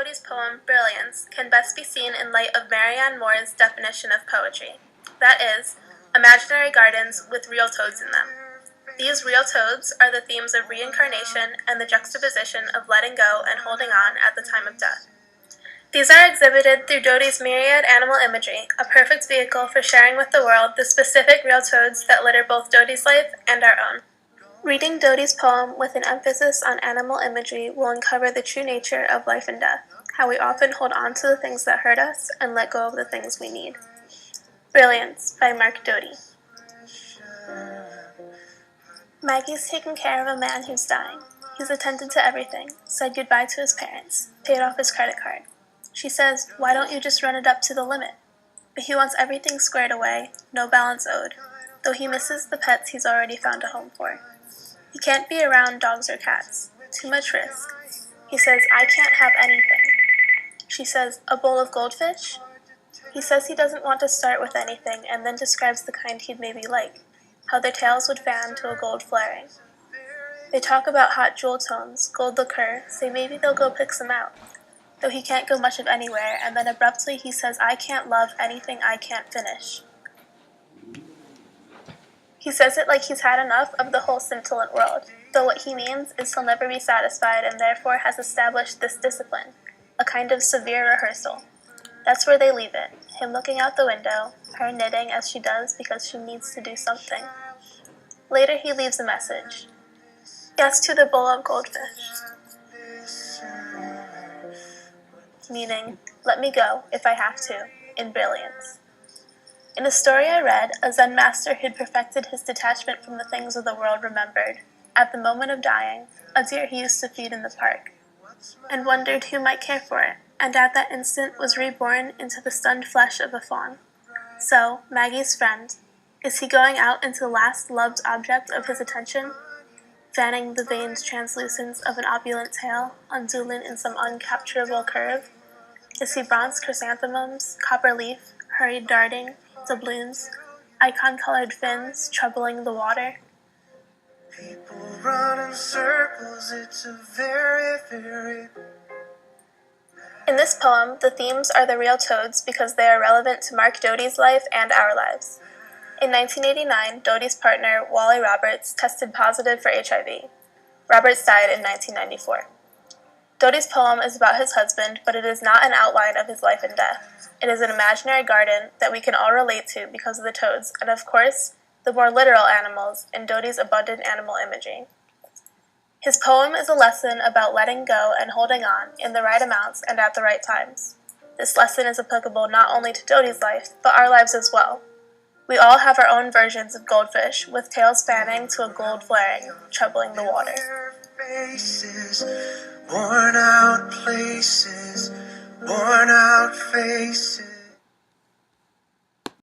Doty's poem, Brilliance, can best be seen in light of Marianne Moore's definition of poetry. That is, imaginary gardens with real toads in them. These real toads are the themes of reincarnation and the juxtaposition of letting go and holding on at the time of death. These are exhibited through Doty's myriad animal imagery, a perfect vehicle for sharing with the world the specific real toads that litter both Doty's life and our own. Reading Doty's poem with an emphasis on animal imagery will uncover the true nature of life and death, how we often hold on to the things that hurt us and let go of the things we need. Brilliance by Mark Doty. Maggie's taken care of a man who's dying. He's attended to everything, said goodbye to his parents, paid off his credit card. She says, why don't you just run it up to the limit? But he wants everything squared away, no balance owed, though he misses the pets he's already found a home for. He can't be around dogs or cats. Too much risk. He says, I can't have anything. She says, a bowl of goldfish? He says he doesn't want to start with anything and then describes the kind he'd maybe like, how their tails would fan to a gold flaring. They talk about hot jewel tones, gold liqueur, say maybe they'll go pick some out, though he can't go much of anywhere, and then abruptly he says, I can't love anything I can't finish. He says it like he's had enough of the whole scintillant world, though what he means is he'll never be satisfied and therefore has established this discipline, a kind of severe rehearsal. That's where they leave it, him looking out the window, her knitting as she does because she needs to do something. Later he leaves a message. Yes to the bowl of goldfish. Meaning, let me go, if I have to, in Brilliance. In a story I read, a Zen master who'd perfected his detachment from the things of the world remembered, at the moment of dying, a deer he used to feed in the park, and wondered who might care for it, and at that instant was reborn into the stunned flesh of a fawn. So, Maggie's friend, is he going out into the last loved object of his attention, fanning the veined translucence of an opulent tail, undulant in some uncapturable curve? Is he bronze chrysanthemums, copper leaf, hurried darting, doubloons, icon-colored fins troubling the water? People run in circles, it's a very In this poem, the themes are the real toads because they are relevant to Mark Doty's life and our lives. In 1989, Doty's partner, Wally Roberts, tested positive for HIV. Roberts died in 1994. Doty's poem is about his husband, but it is not an outline of his life and death. It is an imaginary garden that we can all relate to because of the toads, and of course, the more literal animals in Doty's abundant animal imagery. His poem is a lesson about letting go and holding on in the right amounts and at the right times. This lesson is applicable not only to Doty's life, but our lives as well. We all have our own versions of goldfish, with tails fanning to a gold flaring, troubling the water. faces, worn out places.